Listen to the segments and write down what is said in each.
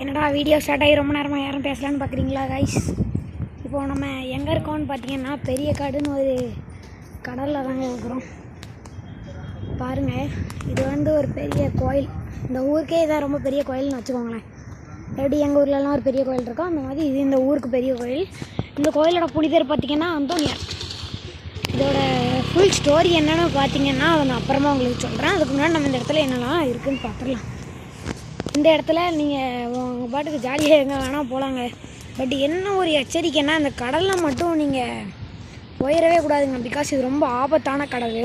என்னடா video start ஆகி ரொம்ப நேரமாக யாரும் பேசலான்னு பார்க்குறீங்களா கைஸ்? இப்போது நம்ம எங்கே இருக்கோம்னு பார்த்தீங்கன்னா பெரிய காடுன்னு ஒரு கடலில் தாங்க இருக்கிறோம். பாருங்கள், இது ஒரு பெரிய கோயில். இந்த ஊருக்கே இதான் ரொம்ப பெரிய கோயில்னு வச்சுக்கோங்களேன். எப்படி எங்கள் ஊர்லலாம் ஒரு பெரிய கோயில் இருக்கோ அந்த மாதிரி இது இந்த ஊருக்கு பெரிய கோயில். இந்த கோயிலோட புனிதர் பார்த்திங்கன்னா அந்தோனியார். இதோட ஃபுல் ஸ்டோரி என்னென்னு பார்த்தீங்கன்னா அதை நான் அப்புறமா உங்களுக்கு சொல்கிறேன். அதுக்கு முன்னாடி நம்ம இந்த இடத்துல என்னெல்லாம் இருக்குதுன்னு பார்த்துடலாம். இந்த இடத்துல நீங்கள் உங்கள் பாட்டுக்கு ஜாலியாக எங்கே வேணால் போகலாங்க. பட் என்ன ஒரு எச்சரிக்கைன்னா, அந்த கடலில் மட்டும் நீங்கள் போயிடவே கூடாதுங்க. பிகாஸ் இது ரொம்ப ஆபத்தான கடல்.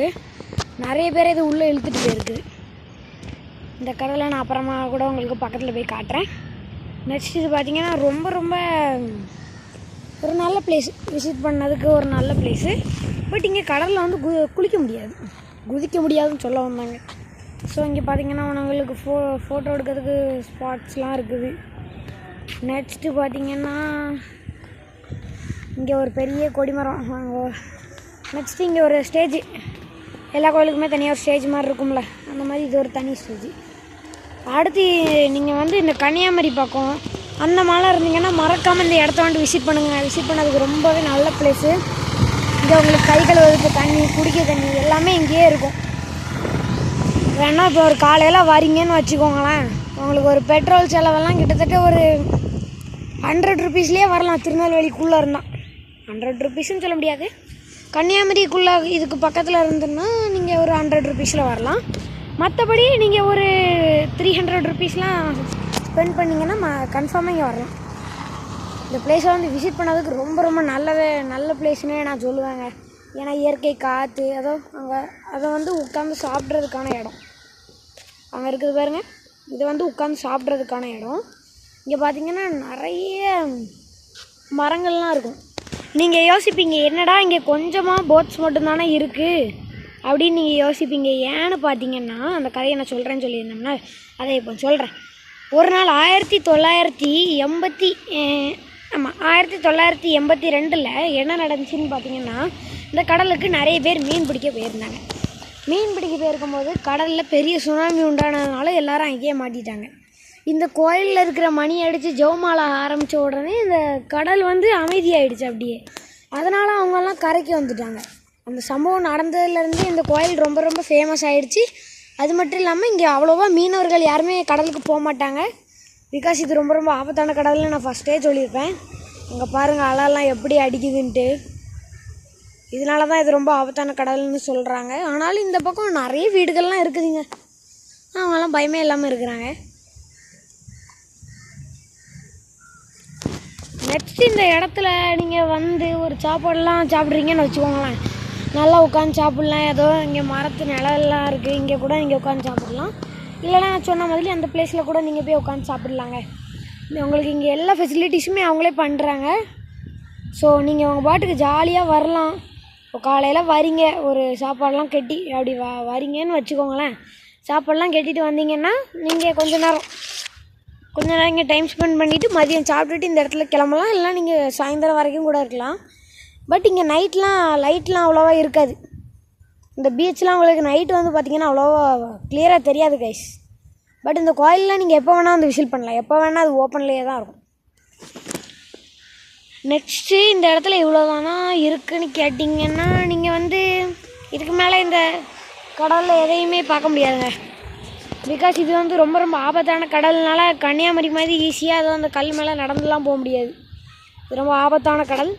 நிறைய பேர் இது உள்ளே இழுத்துட்டு போயிருக்குது. இந்த கடலை நான் அப்புறமா கூட உங்களுக்கு பக்கத்தில் போய் காட்டுறேன். நெக்ஸ்ட் இது பார்த்திங்கன்னா ரொம்ப ரொம்ப ஒரு நல்ல பிளேஸ், விசிட் பண்ணதுக்கு ஒரு நல்ல பிளேஸு. பட் இங்கே கடலில் குளிக்க முடியாது, குதிக்க முடியாதுன்னு சொல்ல வந்தாங்க. ஸோ இங்கே பார்த்திங்கன்னா உங்களுக்கு ஃபோட்டோ எடுக்கிறதுக்கு ஸ்பாட்ஸ்லாம் இருக்குது. நெக்ஸ்ட்டு பார்த்திங்கன்னா இங்கே ஒரு பெரிய கொடிமரம். நெக்ஸ்ட்டு இங்கே ஒரு ஸ்டேஜ், எல்லா கோயிலுக்குமே தனியாக ஒரு ஸ்டேஜ் மாதிரி இருக்கும்ல, அந்த மாதிரி இது ஒரு தனி ஸ்டேஜ். அடுத்து நீங்கள் இந்த கன்னியாகுமரி பக்கம் அந்த மாதிரிலாம் இருந்தீங்கன்னா மறக்காமல் இந்த இடத்த விசிட் பண்ணுங்கள். விசிட் பண்ணதுக்கு ரொம்பவே நல்ல பிளேஸு. இங்கே உங்களுக்கு கை கழுவுறதுக்கு தண்ணி, குடிக்க தண்ணி எல்லாமே இங்கேயே இருக்கும். வேணா இப்போ ஒரு காலையில் வரீங்கன்னு வச்சுக்கோங்களேன், உங்களுக்கு ஒரு பெட்ரோல் செலவெல்லாம் கிட்டத்தட்ட ஒரு 100 ருபீஸ்லேயே வரலாம். திருநெல்வேலிக்குள்ளே இருந்தால் 100 ருபீஸ்ன்னு சொல்ல முடியாது, கன்னியாகுமரிக்குள்ளே இதுக்கு பக்கத்தில் இருந்துன்னா நீங்கள் ஒரு 100 ருபீஸில் வரலாம். மற்றபடி நீங்கள் ஒரு 300 ருபீஸ்லாம் ஸ்பெண்ட் பண்ணிங்கன்னா கன்ஃபார்மாக இங்கே வரலாம். இந்த பிளேஸை விசிட் பண்ணதுக்கு ரொம்ப ரொம்ப நல்ல பிளேஸ்னே நான் சொல்லுவேங்க. ஏன்னா இயற்கை காற்று, அதை உட்காந்து சாப்பிட்றதுக்கான இடம் அங்கே இருக்குது பாருங்கள். இது உட்காந்து சாப்பிட்றதுக்கான இடம். இங்கே பார்த்திங்கன்னா நிறைய மரங்கள்லாம் இருக்கும். நீங்கள் யோசிப்பீங்க, என்னடா இங்கே கொஞ்சமாக போட்ஸ் மட்டும்தானே இருக்குது அப்படின்னு நீங்கள் யோசிப்பீங்க. ஏன்னு பார்த்தீங்கன்னா அந்த கதையை நான் சொல்கிறேன்னு சொல்லியிருந்தோம்னா அதை இப்போ சொல்கிறேன். ஒரு நாள் 1982 என்ன நடந்துச்சுன்னு பார்த்தீங்கன்னா, இந்த கடலுக்கு நிறைய பேர் மீன் பிடிக்க போயிருந்தாங்க. மீன் பிடிக்க போயிருக்கும்போது கடலில் பெரிய சுனாமி உண்டானதுனால எல்லோரும் அங்கேயே மாட்டிட்டாங்க. இந்த கோயிலில் இருக்கிற மணி அடித்து ஜெவமாலை ஆரம்பித்த உடனே இந்த கடல் அமைதியாகிடுச்சு அப்படியே. அதனால் அவங்கெல்லாம் கரைக்கு வந்துட்டாங்க. அந்த சம்பவம் நடந்ததுலேருந்து இந்த கோயில் ரொம்ப ரொம்ப ஃபேமஸ் ஆகிடுச்சு. அது மட்டும் இல்லாமல் இங்கே அவ்வளோவா மீனவர்கள் யாருமே கடலுக்கு போக மாட்டாங்க. பிகாஸ் இது ரொம்ப ரொம்ப ஆபத்தான கடல்னு நான் ஃபஸ்ட்டே சொல்லியிருப்பேன். அங்கே பாருங்கள் அலைலாம் எப்படி அடிக்குதுன்ட்டு. இதனால தான் இது ரொம்ப ஆபத்தான கடல்னு சொல்கிறாங்க. ஆனாலும் இந்த பக்கம் நிறைய வீடுகள்லாம் இருக்குதுங்க, அவங்கெல்லாம் பயமே இல்லாமல் இருக்கிறாங்க. நெக்ஸ்ட் இந்த இடத்துல நீங்கள் ஒரு சாப்பாடெல்லாம் சாப்பிட்றீங்கன்னு வச்சுக்கோங்களேன், நல்லா உட்காந்து சாப்பிட்லாம். ஏதோ இங்கே மரத்து நிழல்லாம் இருக்குது, இங்கே கூட நீங்கள் உட்காந்து சாப்பிட்லாம். இல்லைனா நான் சொன்ன மாதிரி அந்த பிளேஸில் கூட நீங்கள் போய் உட்காந்து சாப்பிட்லாங்க. உங்களுக்கு இங்கே எல்லா ஃபெசிலிட்டிஸுமே அவங்களே பண்ணுறாங்க. ஸோ நீங்கள் உங்கள் பாட்டுக்கு ஜாலியாக வரலாம். இப்போ காலையில் வரீங்க, ஒரு சாப்பாடெலாம் கட்டி அப்படி வரீங்கன்னு வச்சுக்கோங்களேன். சாப்பாடெலாம் கட்டிட்டு வந்தீங்கன்னா நீங்கள் கொஞ்ச நேரம் இங்கே டைம் ஸ்பெண்ட் பண்ணிவிட்டு மதியம் சாப்பிட்டுட்டு இந்த இடத்துல கிளம்பலாம். இல்லைனா நீங்கள் சாயந்தரம் வரைக்கும் கூட இருக்கலாம். பட் இங்கே லைட்லாம் அவ்வளோவா இருக்காது. இந்த பீச்லாம் உங்களுக்கு நைட்டு பார்த்திங்கன்னா அவ்வளோவா கிளியராக தெரியாது கைஸ். பட் இந்த கோயிலெலாம் நீங்கள் எப்போ வேணால் விசிட் பண்ணலாம், எப்போ வேணால் அது ஓப்பன்லேயே தான் இருக்கும். நெக்ஸ்ட்டு இந்த இடத்துல இவ்வளோதானா இருக்குதுன்னு கேட்டிங்கன்னா, நீங்கள் இதுக்கு மேலே இந்த கடலில் எதையுமே பார்க்க முடியாதுங்க. பிகாஸ் இது ரொம்ப ரொம்ப ஆபத்தான கடல்னால கன்னியாகுமரி மாதிரி ஈஸியாக அந்த கல் மேலே நடந்துலாம் போக முடியாது. இது ரொம்ப ஆபத்தான கடல்.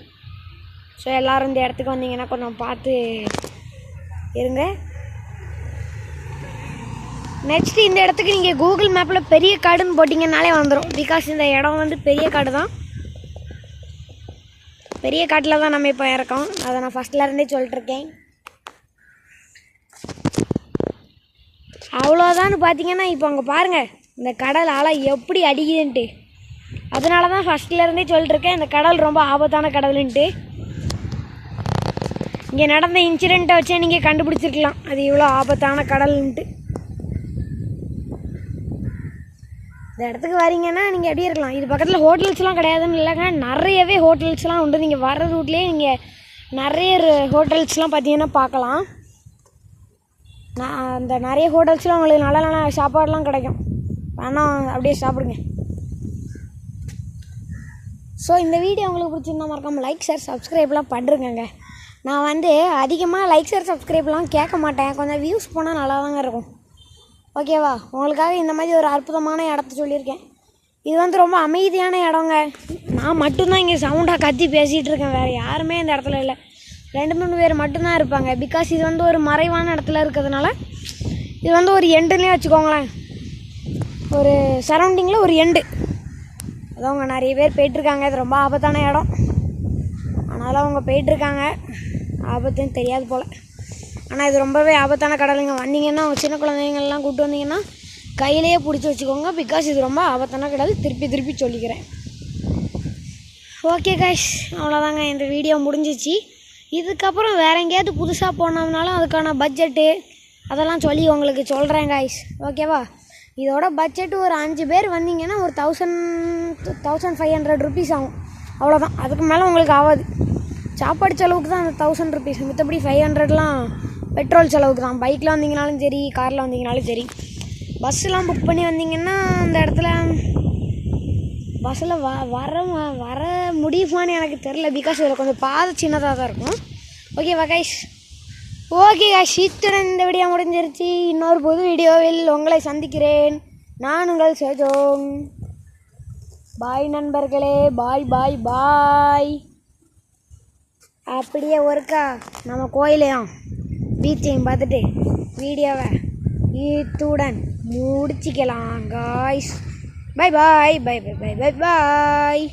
ஸோ எல்லோரும் இந்த இடத்துக்கு வந்தீங்கன்னா கொஞ்சம் பார்த்து இருங்க. நெக்ஸ்ட்டு இந்த இடத்துக்கு நீங்கள் கூகுள் மேப்பில் பெரிய காடுன்னு போட்டிங்கனாலே வந்துடும். பிகாஸ் இந்த இடம் பெரிய காடு தான். பெரிய காட்டில் தான் நம்ம இப்போ இருக்கோம். அதை நான் ஃபஸ்ட்லேருந்தே சொல்லிட்டுருக்கேன். அவ்வளோதான்னு பார்த்தீங்கன்னா இப்போ அங்கே பாருங்கள் இந்த கடல் அலை எப்படி அடிக்குதுன்ட்டு. அதனால தான் ஃபஸ்ட்லேருந்தே சொல்லிட்டுருக்கேன் இந்த கடல் ரொம்ப ஆபத்தான கடலுன்ட்டு. இங்கே நடந்த இன்சிடெண்ட்டை வச்சே நீங்கள் கண்டுபிடிச்சிருக்கலாம் அது இவ்வளோ ஆபத்தான கடல்ன்ட்டு. இந்த இடத்துக்கு வரீங்கன்னா நீங்கள் எப்படி இருக்கலாம். இது பக்கத்தில் ஹோட்டல்ஸ்லாம் கிடையாதுன்னு இல்லைங்க, நிறையவே ஹோட்டல்ஸ்லாம் உண்டு. நீங்கள் வர்ற ரூட்லேயே நீங்கள் நிறைய ஹோட்டல்ஸ்லாம் பார்த்தீங்கன்னா பார்க்கலாம். அந்த நிறைய ஹோட்டல்ஸ்லாம் உங்களுக்கு நல்ல நல்ல சாப்பாடுலாம் கிடைக்கும். வேணால் அப்படியே சாப்பிடுங்க. ஸோ இந்த வீடியோ உங்களுக்கு பிடிச்சிருந்தா மறக்காமல் லைக் ஷேர் சப்ஸ்கிரைப்லாம் பண்ணுறேங்க. நான் வந்து அதிகமாக லைக் ஷேர் சப்ஸ்கிரைப்லாம் கேட்க மாட்டேன், கொஞ்சம் வியூஸ் போனால் நல்லா தாங்க இருக்கும். ஓகேவா? உங்களுக்காக இந்த மாதிரி ஒரு அற்புதமான இடத்த சொல்லியிருக்கேன். இது வந்து ரொம்ப அமைதியான இடங்க. நான் மட்டும்தான் இங்கே சவுண்டாக கத்தி பேசிகிட்டு இருக்கேன், வேறு யாருமே இந்த இடத்துல இல்லை. 2-3 பேர் மட்டும்தான் இருப்பாங்க. பிகாஸ் இது வந்து ஒரு மறைவான இடத்துல இருக்கிறதுனால இது வந்து ஒரு எண்டுன்னே வச்சுக்கோங்களேன். ஒரு சரௌண்டிங்கில் ஒரு எண்டு. அதவங்க நிறைய பேர் போயிட்டுருக்காங்க. இது ரொம்ப ஆபத்தான இடம், அதனால் அவங்க போயிட்டுருக்காங்க. ஆபத்துன்னு தெரியாது போல், ஆனால் இது ரொம்பவே ஆபத்தான கடலுங்க. வந்தீங்கன்னா அவங்க சின்ன குழந்தைங்கள்லாம் கூப்பிட்டு வந்தீங்கன்னா கையிலேயே பிடிச்சி வச்சுக்கோங்க. பிகாஸ் இது ரொம்ப ஆபத்தான கடல், திருப்பி சொல்லிக்கிறேன். ஓகே கைஸ், அவ்வளோதாங்க, இந்த வீடியோ முடிஞ்சிச்சு. இதுக்கப்புறம் வேறு எங்கேயாவது புதுசாக போனோம்னாலும் அதுக்கான பட்ஜெட்டு அதெல்லாம் சொல்லி உங்களுக்கு சொல்கிறேன் கைஸ். ஓகேவா? இதோட பட்ஜெட்டு ஒரு 5 பேர் வந்தீங்கன்னா ஒரு 1500 ருபீஸ் ஆகும், அவ்வளோதான். அதுக்கு மேலே உங்களுக்கு ஆகாது. சாப்பாடு செலவுக்கு தான் அந்த 1000 ருபீஸ், மற்றபடி 500லாம் பெட்ரோல் செலவுக்கு தான். பைக்கில் வந்தீங்கனாலும் சரி, காரில் வந்தீங்கனாலும் சரி. பஸ்ஸெலாம் புக் பண்ணி வந்தீங்கன்னா அந்த இடத்துல பஸ்ஸில் வர முடியுமான்னு எனக்கு தெரில. பிகாஸ் இதில் கொஞ்சம் பாதை சின்னதாக தான் இருக்கும். ஓகேவா கைஸ்? ஓகே கைஸ், இத்துடன் இந்த வீடியோ முடிஞ்சிருச்சு. இன்னொரு புது வீடியோவில் உங்களை சந்திக்கிறேன். நான் உங்கள் சேஜோங். பாய் நண்பர்களே, பாய். அப்படியே ஒருக்கா நம்ம கோயிலையும் பீச்சையும் பார்த்துட்டு வீடியோவை இத்துடன் முடிச்சிக்கலாம் காய்ஸ். பாய்.